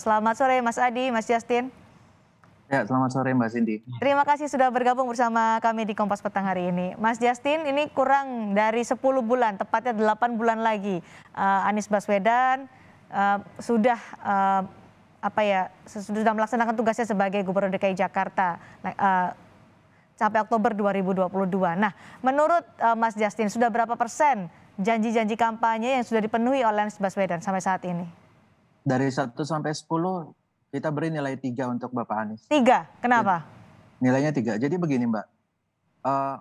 Selamat sore Mas Adi, Mas Justin. Ya, selamat sore Mbak Cindy. Terima kasih sudah bergabung bersama kami di Kompas Petang hari ini. Mas Justin, ini kurang dari 10 bulan, tepatnya 8 bulan lagi. Anies Baswedan sudah sudah melaksanakan tugasnya sebagai Gubernur DKI Jakarta sampai Oktober 2022. Nah, menurut Mas Justin, sudah berapa persen janji-janji kampanye yang sudah dipenuhi oleh Anies Baswedan sampai saat ini? Dari 1 sampai 10, kita beri nilai 3 untuk Bapak Anies. 3, kenapa? Nilainya 3. Jadi begini Mbak,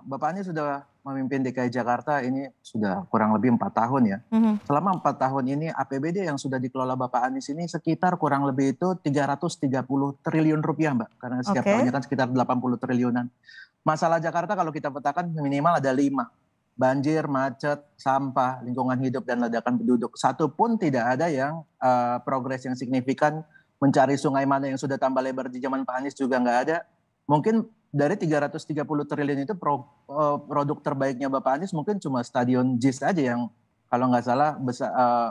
Bapak Anies sudah memimpin DKI Jakarta ini sudah kurang lebih 4 tahun ya. Selama 4 tahun ini APBD yang sudah dikelola Bapak Anies ini sekitar kurang lebih itu 330 triliun rupiah Mbak. Karena setiap tahunnya kan sekitar 80 triliunan. Masalah Jakarta kalau kita petakan minimal ada 5. Banjir, macet, sampah, lingkungan hidup, dan ledakan penduduk. Satu pun tidak ada yang progres yang signifikan. Mencari sungai mana yang sudah tambah lebar di zaman Pak Anies juga nggak ada. Mungkin dari 330 triliun itu produk terbaiknya Bapak Anies mungkin cuma Stadion JIS aja yang kalau nggak salah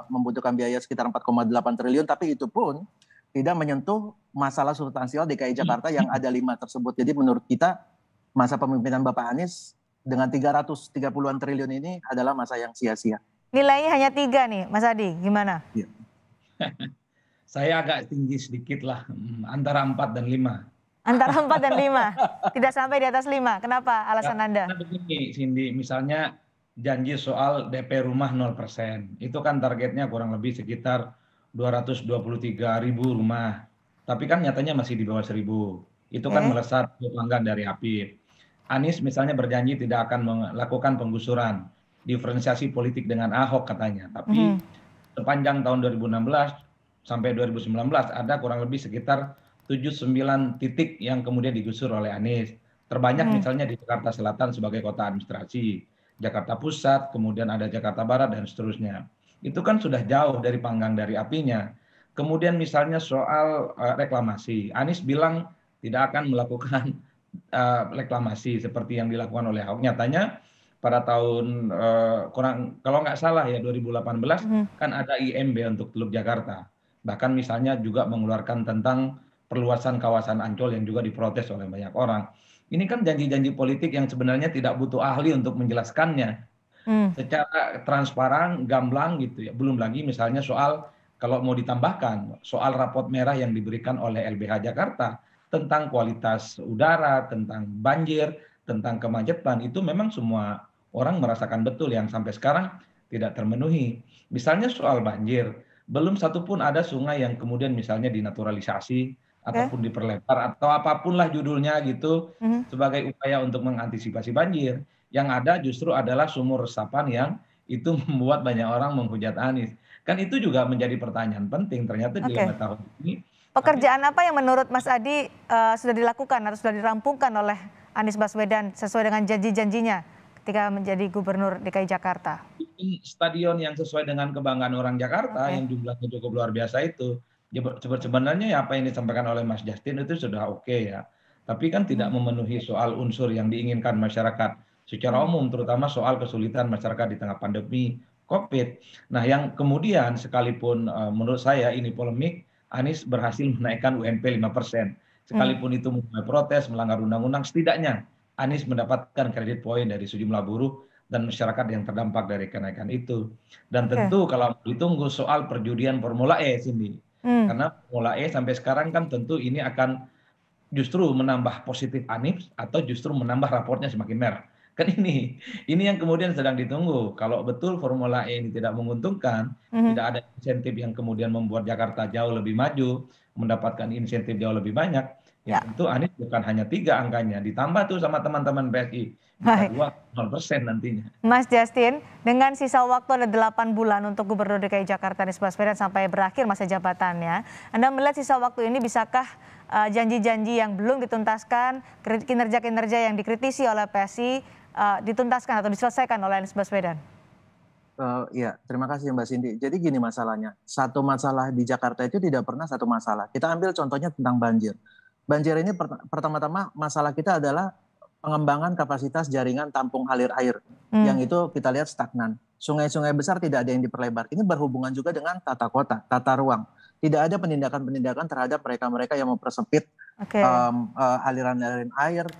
membutuhkan biaya sekitar 4,8 triliun. Tapi itu pun tidak menyentuh masalah substansial DKI Jakarta yang ada 5 tersebut. Jadi menurut kita masa pemimpinan Bapak Anies dengan 330-an triliun ini adalah masa yang sia-sia. Nilainya hanya 3 nih, Mas Adi, gimana? Ya. Saya agak tinggi sedikit lah, antara 4 dan 5. Antara 4 dan 5, tidak sampai di atas 5. Kenapa alasan Anda? Karena begini, Cindy, misalnya janji soal DP rumah 0%, itu kan targetnya kurang lebih sekitar 223.000 rumah. Tapi kan nyatanya masih di bawah 1.000. Itu kan melesat pelanggan dari API. Anies misalnya berjanji tidak akan melakukan penggusuran, diferensiasi politik dengan Ahok katanya. Tapi sepanjang tahun 2016 sampai 2019 ada kurang lebih sekitar 79 titik yang kemudian digusur oleh Anies. Terbanyak misalnya di Jakarta Selatan sebagai kota administrasi, Jakarta Pusat, kemudian ada Jakarta Barat dan seterusnya. Itu kan sudah jauh dari panggang dari apinya. Kemudian misalnya soal reklamasi, Anies bilang tidak akan melakukan reklamasi seperti yang dilakukan oleh Ahok. Nyatanya pada tahun kalau nggak salah ya 2018 kan ada IMB untuk Teluk Jakarta. Bahkan misalnya juga mengeluarkan tentang perluasan kawasan Ancol yang juga diprotes oleh banyak orang. Ini kan janji-janji politik yang sebenarnya tidak butuh ahli untuk menjelaskannya. Secara transparan, gamblang gitu ya. Belum lagi misalnya soal kalau mau ditambahkan soal rapot merah yang diberikan oleh LBH Jakarta tentang kualitas udara, tentang banjir, tentang kemacetan, itu memang semua orang merasakan betul yang sampai sekarang tidak termenuhi. Misalnya soal banjir, belum satupun ada sungai yang kemudian misalnya dinaturalisasi ataupun diperlebar atau apapun lah judulnya gitu sebagai upaya untuk mengantisipasi banjir. Yang ada justru adalah sumur resapan yang itu membuat banyak orang menghujat Anies. Kan itu juga menjadi pertanyaan penting. Ternyata di 5 tahun ini pekerjaan apa yang menurut Mas Adi sudah dilakukan atau sudah dirampungkan oleh Anies Baswedan sesuai dengan janji-janjinya ketika menjadi Gubernur DKI Jakarta? Stadion yang sesuai dengan kebanggaan orang Jakarta yang jumlahnya cukup luar biasa itu. Sebenarnya ya apa yang disampaikan oleh Mas Justin itu sudah oke ya. Tapi kan tidak memenuhi soal unsur yang diinginkan masyarakat secara umum, terutama soal kesulitan masyarakat di tengah pandemi COVID. Nah yang kemudian sekalipun menurut saya ini polemik, Anies berhasil menaikkan UMP 5%. Sekalipun itu menuai protes, melanggar undang-undang, setidaknya Anies mendapatkan kredit poin dari sejumlah buruh dan masyarakat yang terdampak dari kenaikan itu. Dan tentu kalau ditunggu soal perjudian Formula E, Cindy. Karena Formula E sampai sekarang kan tentu ini akan justru menambah positif Anies atau justru menambah raportnya semakin merah. Kan ini yang kemudian sedang ditunggu. Kalau betul Formula E ini tidak menguntungkan, tidak ada insentif yang kemudian membuat Jakarta jauh lebih maju, mendapatkan insentif jauh lebih banyak, ya tentu Anies bukan hanya 3 angkanya, ditambah tuh sama teman-teman PSI, bisa 2,0% nantinya. Mas Justin, dengan sisa waktu ada 8 bulan untuk Gubernur DKI Jakarta Anies Baswedan sampai berakhir masa jabatannya, Anda melihat sisa waktu ini bisakah janji-janji yang belum dituntaskan, kinerja-kinerja yang dikritisi oleh PSI dituntaskan atau diselesaikan oleh Anies Baswedan? Ya, terima kasih Mbak Cindy. Jadi gini masalahnya, satu masalah di Jakarta itu tidak pernah satu masalah. Kita ambil contohnya tentang banjir. Banjir ini pertama-tama masalah kita adalah pengembangan kapasitas jaringan tampung alir air. Yang itu kita lihat stagnan. Sungai-sungai besar tidak ada yang diperlebar. Ini berhubungan juga dengan tata kota, tata ruang. tidak ada penindakan-penindakan terhadap mereka-mereka yang mempersempit Oke. aliran-aliran air,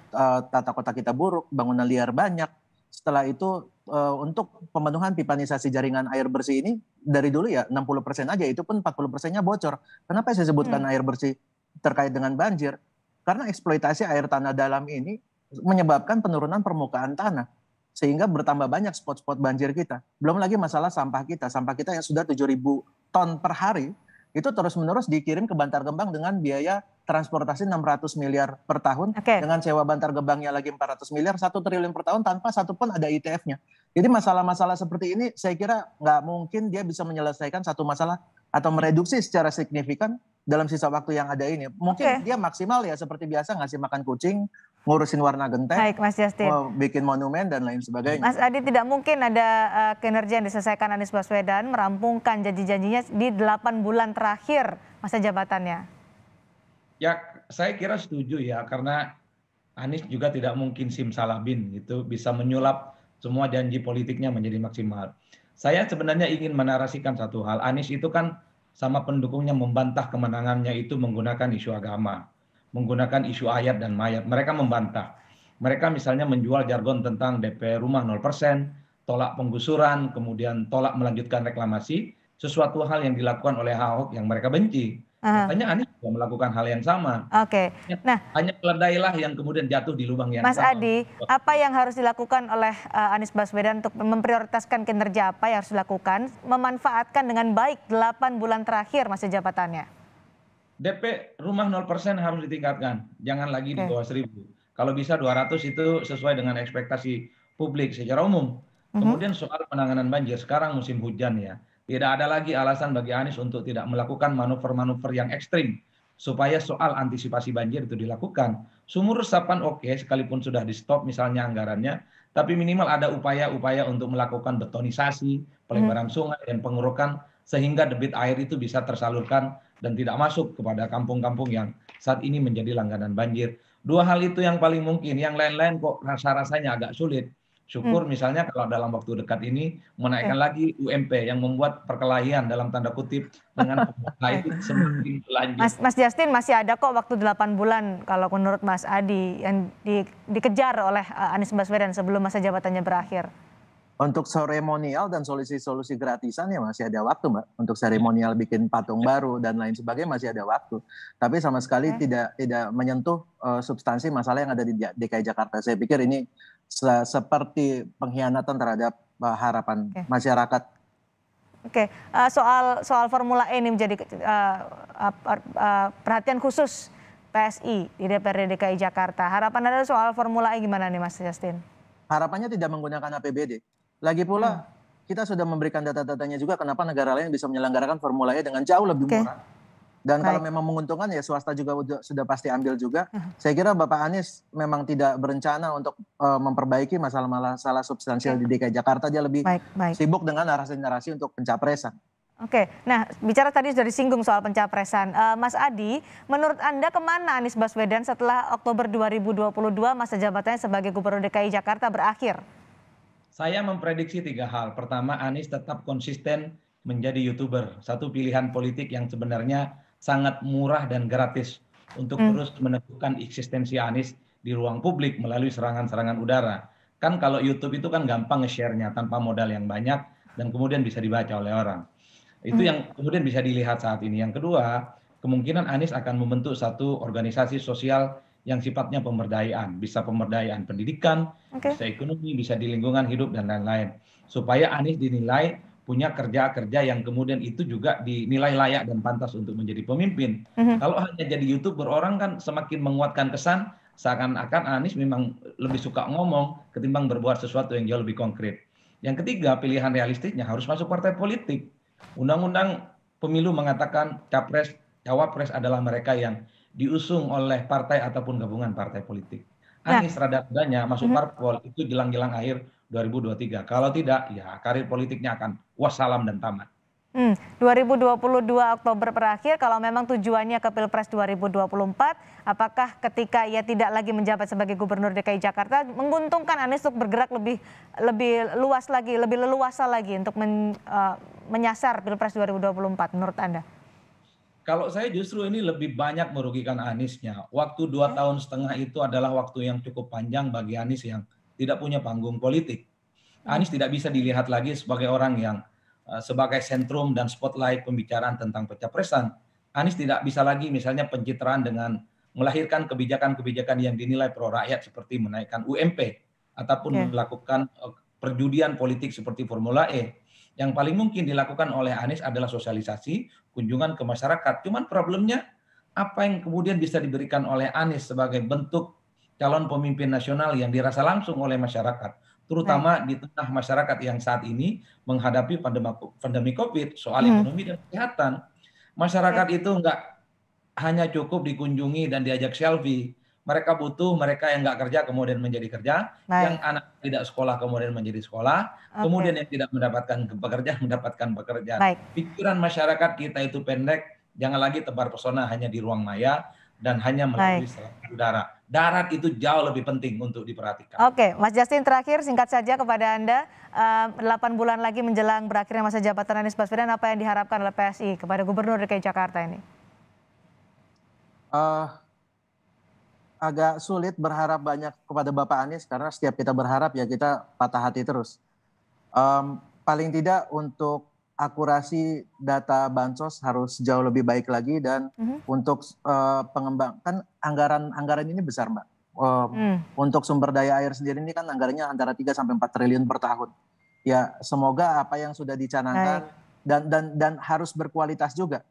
tata kota kita buruk, bangunan liar banyak. Setelah itu untuk pemenuhan pipanisasi jaringan air bersih ini dari dulu ya 60% aja, itu pun 40%-nya bocor. Kenapa saya sebutkan air bersih terkait dengan banjir? Karena eksploitasi air tanah dalam ini menyebabkan penurunan permukaan tanah. Sehingga bertambah banyak spot-spot banjir kita. Belum lagi masalah sampah kita. Sampah kita yang sudah 7.000 ton per hari, itu terus-menerus dikirim ke Bantar Gebang dengan biaya transportasi 600 miliar per tahun. Dengan sewa Bantar Gebangnya lagi 400 miliar, 1 triliun per tahun tanpa satupun ada ITF-nya. Jadi masalah-masalah seperti ini saya kira nggak mungkin dia bisa menyelesaikan satu masalah atau mereduksi secara signifikan dalam sisa waktu yang ada ini. Mungkin dia maksimal ya seperti biasa ngasih makan kucing, ngurusin warna genteng, Baik, Mas Justin. bikin monumen dan lain sebagainya. Mas Adi, tidak mungkin ada kinerja yang diselesaikan Anies Baswedan merampungkan janji-janjinya di 8 bulan terakhir masa jabatannya. Ya, saya kira setuju ya, karena Anies juga tidak mungkin simsalabim gitu bisa menyulap semua janji politiknya menjadi maksimal. Saya sebenarnya ingin menarasikan satu hal. Anies itu kan sama pendukungnya membantah kemenangannya itu menggunakan isu agama, menggunakan isu ayat dan mayat. Mereka membantah. Mereka misalnya menjual jargon tentang DP rumah 0%, tolak penggusuran, kemudian tolak melanjutkan reklamasi, sesuatu hal yang dilakukan oleh Ahok yang mereka benci. Katanya Anies juga melakukan hal yang sama. Oke. Nah, hanya keledailah yang kemudian jatuh di lubang yang Mas sama. Adi, apa yang harus dilakukan oleh Anies Baswedan untuk memprioritaskan kinerja apa yang harus dilakukan, memanfaatkan dengan baik 8 bulan terakhir masa jabatannya? DP rumah 0% harus ditingkatkan, jangan lagi di bawah 1.000. Kalau bisa 200 itu sesuai dengan ekspektasi publik secara umum. Kemudian soal penanganan banjir, sekarang musim hujan ya. Tidak ada lagi alasan bagi Anies untuk tidak melakukan manuver-manuver yang ekstrim supaya soal antisipasi banjir itu dilakukan. Sumur resapan oke, sekalipun sudah di stop misalnya anggarannya, tapi minimal ada upaya-upaya untuk melakukan betonisasi, pelebaran sungai dan pengurukan sehingga debit air itu bisa tersalurkan dan tidak masuk kepada kampung-kampung yang saat ini menjadi langganan banjir. Dua hal itu yang paling mungkin, yang lain-lain kok rasa-rasanya agak sulit. Syukur misalnya kalau dalam waktu dekat ini menaikkan lagi UMP yang membuat perkelahian dalam tanda kutip dengan pengusaha itu semakin berlanjut. Mas Justin, masih ada kok waktu 8 bulan kalau menurut Mas Adi yang dikejar oleh Anies Baswedan sebelum masa jabatannya berakhir. Untuk seremonial dan solusi-solusi gratisan ya masih ada waktu, Mbak. Untuk seremonial bikin patung baru dan lain sebagainya masih ada waktu. Tapi sama sekali tidak menyentuh substansi masalah yang ada di DKI Jakarta. Saya pikir ini seperti pengkhianatan terhadap harapan masyarakat. Oke, soal Formula E ini menjadi perhatian khusus PSI di DPRD DKI Jakarta. Harapan Anda soal Formula E gimana nih Mas Justin? Harapannya tidak menggunakan APBD. Lagi pula kita sudah memberikan data-datanya juga kenapa negara lain bisa menyelenggarakan Formula E dengan jauh lebih murah. Dan kalau memang menguntungkan ya swasta juga sudah pasti ambil juga. Saya kira Bapak Anies memang tidak berencana untuk memperbaiki masalah-masalah substansial di DKI Jakarta. Dia lebih sibuk dengan narasi-narasi untuk pencapresan. Oke, nah bicara tadi sudah disinggung soal pencapresan. Mas Adi, menurut Anda kemana Anies Baswedan setelah Oktober 2022 masa jabatannya sebagai Gubernur DKI Jakarta berakhir? Saya memprediksi 3 hal. Pertama, Anies tetap konsisten menjadi YouTuber. Satu pilihan politik yang sebenarnya sangat murah dan gratis untuk terus menentukan eksistensi Anies di ruang publik melalui serangan-serangan udara. Kan kalau YouTube itu kan gampang nge-share-nya tanpa modal yang banyak dan kemudian bisa dibaca oleh orang. Itu yang kemudian bisa dilihat saat ini. Yang kedua, kemungkinan Anies akan membentuk satu organisasi sosial yang sifatnya pemberdayaan. Bisa pemberdayaan pendidikan, bisa ekonomi, bisa di lingkungan hidup dan lain-lain. Supaya Anies dinilai punya kerja-kerja yang kemudian itu juga dinilai layak dan pantas untuk menjadi pemimpin. Kalau hanya jadi YouTuber, orang kan semakin menguatkan kesan seakan-akan Anies memang lebih suka ngomong ketimbang berbuat sesuatu yang jauh lebih konkret. Yang ketiga, pilihan realistisnya harus masuk partai politik. Undang-undang pemilu mengatakan capres, cawapres adalah mereka yang diusung oleh partai ataupun gabungan partai politik. Anies rada-radanya masuk parpol itu jelang-jelang akhir 2023. Kalau tidak, ya karir politiknya akan wassalam dan tamat. 2022 Oktober berakhir, kalau memang tujuannya ke Pilpres 2024, apakah ketika ia tidak lagi menjabat sebagai Gubernur DKI Jakarta menguntungkan Anies untuk bergerak lebih luas lagi, lebih leluasa lagi untuk menyasar Pilpres 2024 menurut Anda? Kalau saya justru ini lebih banyak merugikan Aniesnya. Waktu 2 tahun setengah itu adalah waktu yang cukup panjang bagi Anies yang tidak punya panggung politik. Anies tidak bisa dilihat lagi sebagai orang yang sebagai sentrum dan spotlight pembicaraan tentang pencapresan. Anies tidak bisa lagi misalnya pencitraan dengan melahirkan kebijakan-kebijakan yang dinilai pro rakyat seperti menaikkan UMP ataupun melakukan perjudian politik seperti Formula E. Yang paling mungkin dilakukan oleh Anies adalah sosialisasi, kunjungan ke masyarakat. Cuman problemnya apa yang kemudian bisa diberikan oleh Anies sebagai bentuk calon pemimpin nasional yang dirasa langsung oleh masyarakat, terutama di tengah masyarakat yang saat ini menghadapi pandemi COVID, soal ekonomi dan kesehatan. Masyarakat itu nggak hanya cukup dikunjungi dan diajak selfie. Mereka butuh mereka yang nggak kerja kemudian menjadi kerja, yang anak tidak sekolah kemudian menjadi sekolah, kemudian yang tidak mendapatkan pekerjaan mendapatkan pekerjaan. Pikiran masyarakat kita itu pendek, jangan lagi tebar pesona hanya di ruang maya dan hanya melalui selat udara. Darat itu jauh lebih penting untuk diperhatikan. Oke, Mas Justin, terakhir singkat saja kepada Anda, 8 bulan lagi menjelang berakhirnya masa jabatan Anies Baswedan, apa yang diharapkan oleh PSI kepada Gubernur DKI Jakarta ini? Agak sulit berharap banyak kepada Bapak Anies karena setiap kita berharap ya kita patah hati terus. Paling tidak untuk akurasi data bansos harus jauh lebih baik lagi dan untuk pengembangan anggaran ini besar, Mbak. Untuk sumber daya air sendiri ini kan anggarannya antara 3 sampai 4 triliun per tahun. Ya semoga apa yang sudah dicanangkan dan harus berkualitas juga.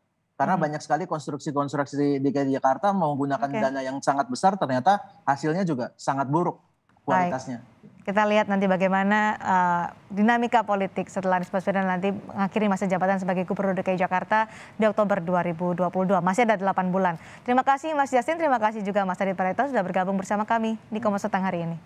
Karena banyak sekali konstruksi-konstruksi di Jakarta menggunakan dana yang sangat besar, ternyata hasilnya juga sangat buruk kualitasnya. Kita lihat nanti bagaimana dinamika politik setelah Anies Baswedan nanti mengakhiri masa jabatan sebagai Gubernur DKI Jakarta di Oktober 2022. Masih ada 8 bulan. Terima kasih Mas Justin, terima kasih juga Mas Adi Praetno sudah bergabung bersama kami di Kompas Petang hari ini.